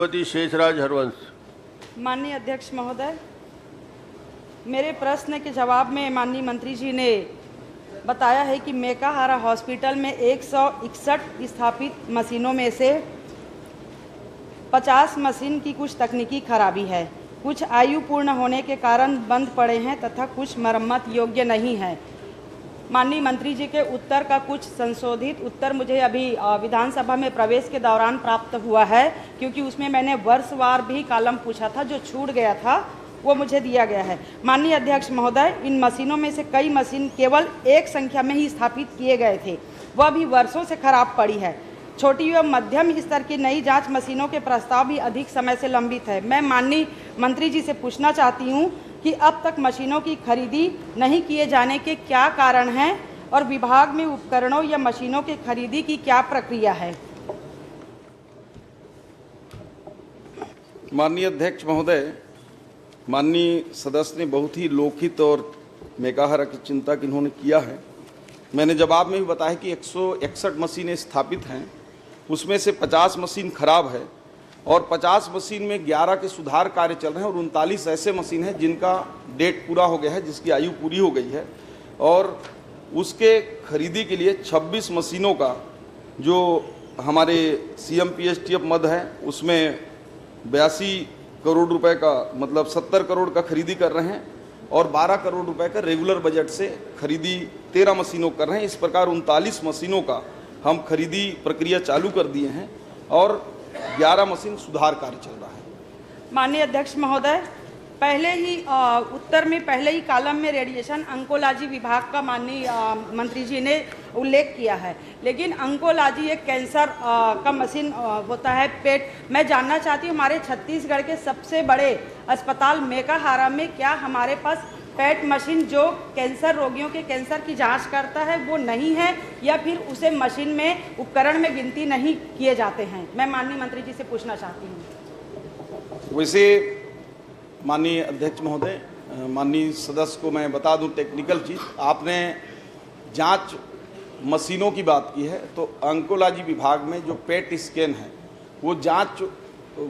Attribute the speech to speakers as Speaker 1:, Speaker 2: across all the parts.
Speaker 1: शेषराज हरवंश।
Speaker 2: माननीय अध्यक्ष महोदय, मेरे प्रश्न के जवाब में माननीय मंत्री जी ने बताया है कि मेकाहारा हॉस्पिटल में 161 स्थापित मशीनों में से 50 मशीन की कुछ तकनीकी खराबी है, कुछ आयु पूर्ण होने के कारण बंद पड़े हैं तथा कुछ मरम्मत योग्य नहीं है। माननीय मंत्री जी के उत्तर का कुछ संशोधित उत्तर मुझे अभी विधानसभा में प्रवेश के दौरान प्राप्त हुआ है, क्योंकि उसमें मैंने वर्षवार भी कॉलम पूछा था, जो छूट गया था वो मुझे दिया गया है। माननीय अध्यक्ष महोदय, इन मशीनों में से कई मशीन केवल एक संख्या में ही स्थापित किए गए थे, वह भी वर्षों से खराब पड़ी है। छोटी एवं मध्यम स्तर की नई जांच मशीनों के प्रस्ताव भी अधिक समय से लंबित है। मैं माननीय मंत्री जी से पूछना चाहती हूं कि अब तक मशीनों की खरीदी नहीं किए जाने के क्या कारण हैं और विभाग में उपकरणों या मशीनों की खरीदी की क्या प्रक्रिया है।
Speaker 3: माननीय अध्यक्ष महोदय, माननीय सदस्य ने बहुत ही लोकहित और मेकाहारा की चिंता की इन्होंने किया है। मैंने जवाब में भी बताया कि 161 मशीनें स्थापित हैं, उसमें से 50 मशीन खराब है और 50 मशीन में 11 के सुधार कार्य चल रहे हैं और 39 ऐसे मशीन हैं जिनका डेट पूरा हो गया है, जिसकी आयु पूरी हो गई है। और उसके खरीदी के लिए 26 मशीनों का जो हमारे CMPSTF मद है उसमें 82 करोड़ रुपए का, मतलब 70 करोड़ का खरीदी कर रहे हैं और 12 करोड़ रुपए का रेगुलर बजट से खरीदी 13 मशीनों कर रहे हैं। इस प्रकार 39 मशीनों का हम खरीदी प्रक्रिया चालू कर दिए हैं और 11 मशीन सुधार कार्य चल रहा है।
Speaker 2: माननीय अध्यक्ष महोदय, पहले ही उत्तर में पहले ही कॉलम में रेडिएशन अंकोलॉजी विभाग का माननीय मंत्री जी ने उल्लेख किया है, लेकिन अंकोलॉजी एक कैंसर का मशीन होता है, पेट। मैं जानना चाहती हूँ, हमारे छत्तीसगढ़ के सबसे बड़े अस्पताल मेकाहारा में क्या हमारे पास पेट मशीन जो कैंसर रोगियों के कैंसर की जांच करता है वो नहीं है, या फिर उसे मशीन में उपकरण में गिनती नहीं किए जाते हैं? मैं माननीय मंत्री जी से पूछना चाहती हूँ।
Speaker 3: वैसे माननीय अध्यक्ष महोदय, माननीय सदस्य को मैं बता दूं टेक्निकल चीज़, आपने जांच मशीनों की बात की है, तो अंकोलॉजी विभाग में जो पेट स्कैन है वो जांच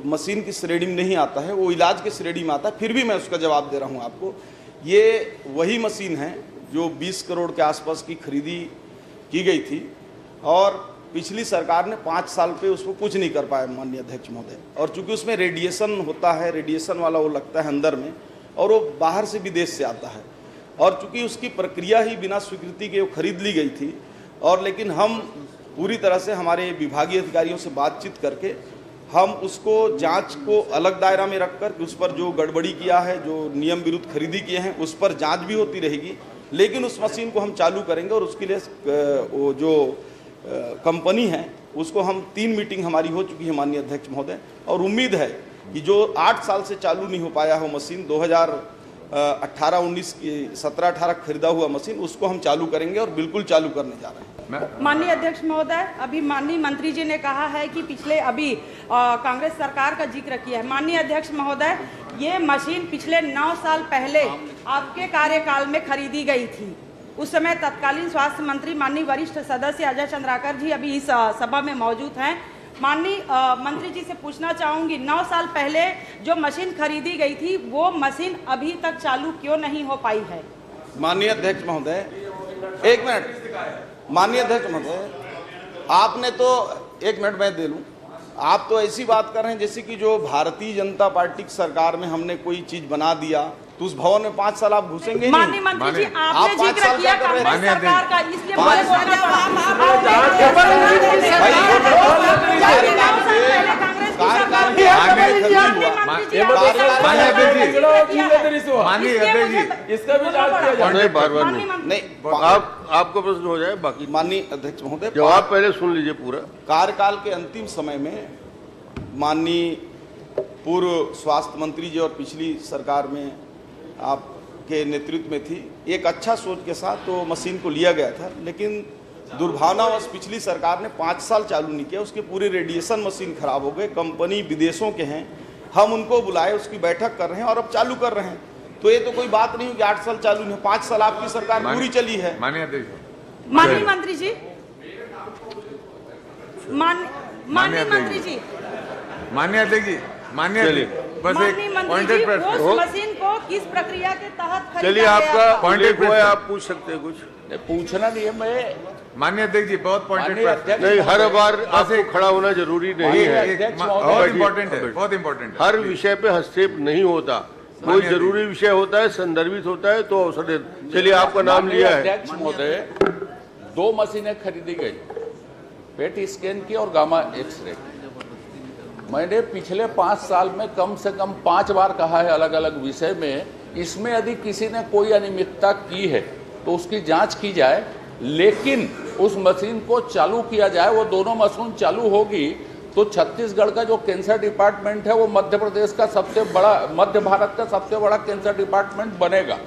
Speaker 3: मशीन की श्रेणी में नहीं आता है, वो इलाज की श्रेणी में आता है। फिर भी मैं उसका जवाब दे रहा हूं आपको। ये वही मशीन है जो 20 करोड़ के आसपास की खरीदी की गई थी और पिछली सरकार ने 5 साल पे उसको कुछ नहीं कर पाया माननीय अध्यक्ष महोदय। और चूंकि उसमें रेडिएशन होता है, रेडिएशन वाला वो लगता है अंदर में, और वो बाहर से विदेश से आता है, और चूंकि उसकी प्रक्रिया ही बिना स्वीकृति के वो खरीद ली गई थी, और लेकिन हम पूरी तरह से हमारे विभागीय अधिकारियों से बातचीत करके हम उसको जांच को अलग दायरा में रखकर उस पर जो गड़बड़ी किया है, जो नियम विरुद्ध खरीदी किए हैं, उस पर जाँच भी होती रहेगी, लेकिन उस मशीन को हम चालू करेंगे। और उसके लिए वो जो कंपनी है उसको हम 3 मीटिंग हमारी हो चुकी है माननीय अध्यक्ष महोदय, और उम्मीद है कि जो 8 साल से चालू नहीं हो पाया हो मशीन, 2018-19 की 17-18 खरीदा हुआ मशीन, उसको हम चालू करेंगे और बिल्कुल चालू करने जा रहे हैं।
Speaker 2: माननीय अध्यक्ष महोदय, अभी माननीय मंत्री जी ने कहा है कि पिछले अभी कांग्रेस सरकार का जिक्र किया है। माननीय अध्यक्ष महोदय, ये मशीन पिछले 9 साल पहले आपके कार्यकाल में खरीदी गई थी। उस समय तत्कालीन स्वास्थ्य मंत्री माननीय वरिष्ठ सदस्य अजय चंद्राकर जी अभी इस सभा में मौजूद हैं। माननीय मंत्री जी से पूछना चाहूंगी, 9 साल पहले जो मशीन खरीदी गई थी वो मशीन अभी तक चालू क्यों नहीं हो पाई है?
Speaker 3: माननीय अध्यक्ष महोदय, 1 मिनट। माननीय अध्यक्ष महोदय, आपने तो 1 मिनट मैं दे लूं। आप तो ऐसी बात कर रहे हैं जैसे कि जो भारतीय जनता पार्टी की सरकार में हमने कोई चीज बना दिया तो उस भवन में 5 साल आप घुसेंगे नहीं।
Speaker 2: माननीय मंत्री जी, आपने जिक्र किया कांग्रेस सरकार का, इसलिए मुझे बोलना
Speaker 1: आपको प्रश्न हो जाए बाकी।
Speaker 3: माननीय अध्यक्ष महोदय,
Speaker 1: जवाब पहले सुन लीजिए पूरा।
Speaker 3: कार्यकाल के अंतिम समय में माननीय पूर्व स्वास्थ्य मंत्री जी और पिछली सरकार में आपके नेतृत्व में थी, एक अच्छा सोच के साथ तो मशीन को लिया गया था, लेकिन दुर्भावनावश पिछली सरकार ने 5 साल चालू नहीं किया। उसके पूरे रेडिएशन मशीन खराब हो गए, कंपनी विदेशों के हैं, हम उनको बुलाए, उसकी बैठक कर रहे हैं और अब चालू कर रहे हैं। तो ये तो कोई बात नहीं हो कि 8 साल चालू नहीं, 5 साल आपकी सरकार पूरी चली है।
Speaker 2: माननीय मंत्री जी, माननीय मंत्री जी,
Speaker 4: माननीय अध्यक्ष जी, माननीय
Speaker 1: चलिए।
Speaker 4: बस
Speaker 2: माननीय
Speaker 4: एक
Speaker 2: मंत्री
Speaker 4: पॉइंटेड
Speaker 2: जी,
Speaker 4: प्रश्न।
Speaker 2: उस मशीन को किस प्रक्रिया के तहत खरीदा
Speaker 1: चलिए,
Speaker 2: गया
Speaker 1: आपका
Speaker 2: था?
Speaker 4: Point
Speaker 1: उल्लेख
Speaker 4: of
Speaker 1: हुआ है, आप पूछ सकते हैं कुछ।
Speaker 5: नहीं, पूछना नहीं है। मैं
Speaker 4: माननीय अध्यक्ष जी, बहुत पॉइंटेड
Speaker 5: माननीय
Speaker 4: प्रश्न।
Speaker 5: अध्यक्ष
Speaker 1: नहीं, हर
Speaker 5: महोदय,
Speaker 1: बार आपको खड़ा होना जरूरी नहीं है।
Speaker 4: बहुत
Speaker 1: बैठिए,
Speaker 4: इंपॉर्टेंट है,
Speaker 1: बैठिए।
Speaker 4: बहुत इंपॉर्टेंट है।
Speaker 1: हर विषय पे हस्तक्षेप नहीं होता। कोई
Speaker 4: माननीय
Speaker 1: जरूरी विषय होता है, संदर्भित होता है तो अवसर दे। चलिए, आपका नाम
Speaker 5: माननीय
Speaker 1: लिया है।
Speaker 5: अध्यक्ष महोदय, 2 मशीनें खरीदी गई, पेट स्कैन की और गामा एक्सरे। मैंने पिछले 5 साल में कम से कम 5 बार कहा है अलग अलग विषय में, इसमें यदि किसी ने कोई अनियमितता की है तो उसकी जांच की जाए, लेकिन उस मशीन को चालू किया जाए। वो दोनों मशीन चालू होगी तो छत्तीसगढ़ का जो कैंसर डिपार्टमेंट है वो मध्य प्रदेश का सबसे बड़ा, मध्य भारत का सबसे बड़ा कैंसर डिपार्टमेंट बनेगा।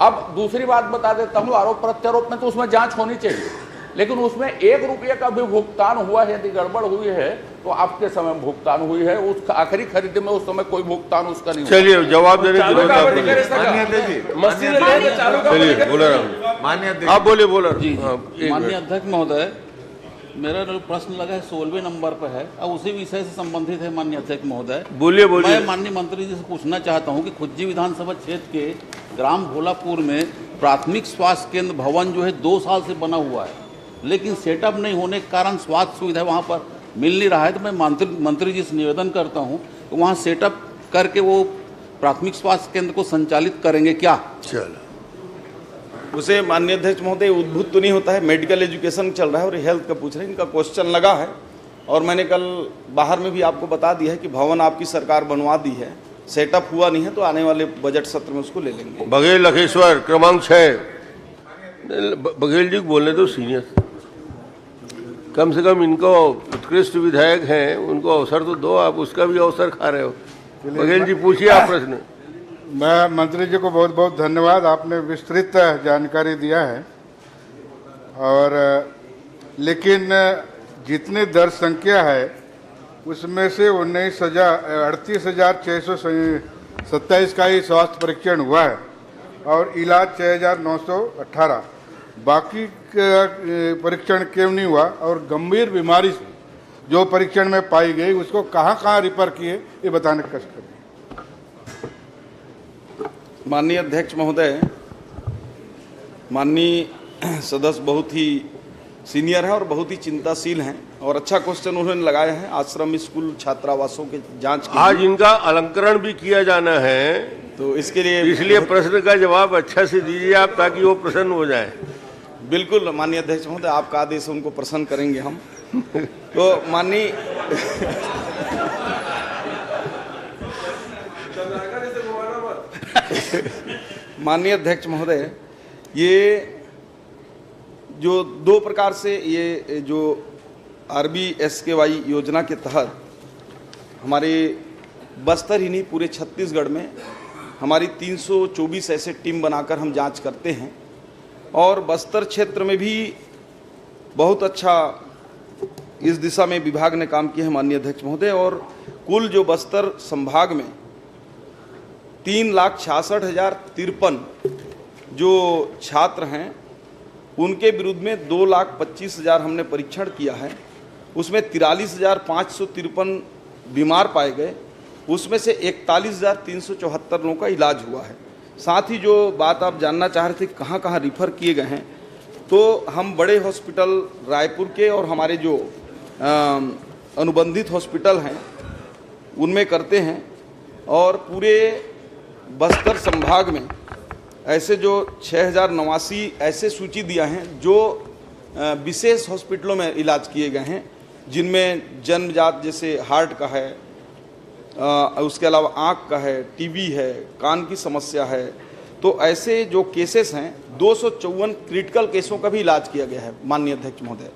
Speaker 5: अब दूसरी बात बता देता हूँ, आरोप प्रत्यारोप में तो उसमें जांच होनी चाहिए, लेकिन उसमें 1 रुपये का भी भुगतान हुआ है, यदि गड़बड़ हुई है तो आपके समय भुगतान हुई है, उस आखिरी खरीद में उस समय कोई भुगतान उसका नहीं हुआ।
Speaker 1: चलिए, जवाब देने की जरूरत आपको नहीं है।
Speaker 4: माननीय अध्यक्ष जी,
Speaker 1: चलिए, बोला रहा
Speaker 4: माननीय
Speaker 1: हूँ।
Speaker 4: अध्यक्ष
Speaker 1: आप बोले, बोला
Speaker 6: जी
Speaker 1: हाँ, एक
Speaker 6: माननीय
Speaker 1: मिनट।
Speaker 6: अध्यक्ष महोदय, मेरा जो प्रश्न लगा है 16वें नंबर पर है और उसी विषय से संबंधित है। माननीय अध्यक्ष महोदय,
Speaker 1: बोलिए, बोलिए।
Speaker 6: मैं माननीय मंत्री जी से पूछना चाहता हूं कि खुज्जी विधानसभा क्षेत्र के ग्राम भोलापुर में प्राथमिक स्वास्थ्य केंद्र भवन जो है 2 साल से बना हुआ है, लेकिन सेटअप नहीं होने के कारण स्वास्थ्य सुविधा वहाँ पर मिल नहीं रहा है। तो मैं मंत्री जी से निवेदन करता हूँ कि वहाँ सेटअप करके वो प्राथमिक स्वास्थ्य केंद्र को संचालित करेंगे क्या?
Speaker 1: चलो,
Speaker 3: उसे माननीय अध्यक्ष महोदय उद्भूत तो नहीं होता है, मेडिकल एजुकेशन चल रहा है और हेल्थ का पूछ रहे हैं, इनका क्वेश्चन लगा है। और मैंने कल बाहर में भी आपको बता दिया है कि भवन आपकी सरकार बनवा दी है, सेटअप हुआ नहीं है तो आने वाले बजट सत्र में उसको ले लेंगे।
Speaker 1: बघेल लखेश्वर क्रमांक 6। बघेल जी को बोलने दो, सीनियर, कम से कम इनको उत्कृष्ट विधायक हैं, उनको अवसर तो दो। आप उसका भी अवसर खा रहे हो। बघेल जी, पूछिए आप प्रश्न।
Speaker 7: मैं मंत्री जी को बहुत बहुत धन्यवाद, आपने विस्तृत जानकारी दिया है। और लेकिन जितने दर संख्या है उसमें से 38,627 का ही स्वास्थ्य परीक्षण हुआ है और इलाज 6,918। बाकी परीक्षण क्यों नहीं हुआ और गंभीर बीमारी से जो परीक्षण में पाई गई उसको कहाँ कहाँ रिफर किए, ये बताने का कष्ट करिए।
Speaker 3: माननीय अध्यक्ष महोदय, माननीय सदस्य बहुत ही सीनियर हैं और बहुत ही चिंताशील हैं और अच्छा क्वेश्चन उन्होंने लगाया है। आश्रम स्कूल छात्रावासों के जांच के
Speaker 1: आज
Speaker 3: लिए।
Speaker 1: इनका अलंकरण भी किया जाना है,
Speaker 3: तो इसके लिए
Speaker 1: इसलिए प्रश्न का जवाब अच्छा से दीजिए आप, ताकि वो प्रसन्न हो जाए।
Speaker 3: बिल्कुल माननीय अध्यक्ष महोदय, आपका आदेश है, उनको प्रसन्न करेंगे हम। तो माननीय माननीय अध्यक्ष महोदय, ये जो 2 प्रकार से ये जो RBSKY योजना के तहत हमारे बस्तर ही नहीं पूरे छत्तीसगढ़ में हमारी 324 ऐसे टीम बनाकर हम जांच करते हैं और बस्तर क्षेत्र में भी बहुत अच्छा इस दिशा में विभाग ने काम किया है माननीय अध्यक्ष महोदय। और कुल जो बस्तर संभाग में 3,66,053 जो छात्र हैं उनके विरुद्ध में 2,25,000 हमने परीक्षण किया है। उसमें 43,553 बीमार पाए गए, उसमें से 41,374 लोगों का इलाज हुआ है। साथ ही जो बात आप जानना चाह रहे थे कहाँ कहाँ रिफ़र किए गए हैं, तो हम बड़े हॉस्पिटल रायपुर के और हमारे जो अनुबंधित हॉस्पिटल हैं उनमें करते हैं और पूरे बस्तर संभाग में ऐसे जो 6,089 ऐसे सूची दिया है जो विशेष हॉस्पिटलों में इलाज किए गए हैं, जिनमें जन्मजात जैसे हार्ट का है, उसके अलावा आँख का है, टीबी है, कान की समस्या है। तो ऐसे जो केसेस हैं 254 क्रिटिकल केसों का भी इलाज किया गया है माननीय अध्यक्ष महोदय।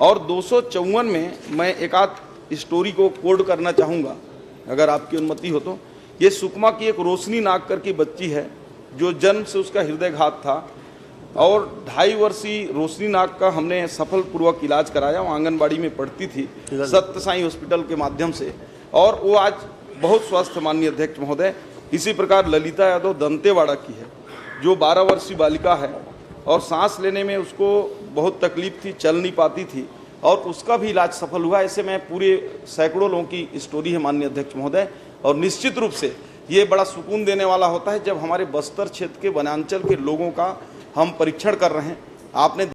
Speaker 3: और 254 में मैं एक आध स्टोरी को कोड करना चाहूँगा अगर आपकी अनुमति हो तो। ये सुकमा की एक रोशनी नाग कर की बच्ची है जो जन्म से उसका हृदयघात था और 2.5 वर्षीय रोशनी नाग का हमने सफलपूर्वक इलाज कराया। वो आंगनबाड़ी में पढ़ती थी सत्य साई हॉस्पिटल के माध्यम से और वो आज बहुत स्वस्थ माननीय अध्यक्ष महोदय। इसी प्रकार ललिता यादव दंतेवाड़ा की है जो 12 वर्षीय बालिका है और सांस लेने में उसको बहुत तकलीफ थी, चल नहीं पाती थी। और उसका भी इलाज सफल हुआ। ऐसे में पूरे सैकड़ों लोगों की स्टोरी है माननीय अध्यक्ष महोदय, और निश्चित रूप से ये बड़ा सुकून देने वाला होता है जब हमारे बस्तर क्षेत्र के वनांचल के लोगों का हम परीक्षण कर रहे हैं। आपने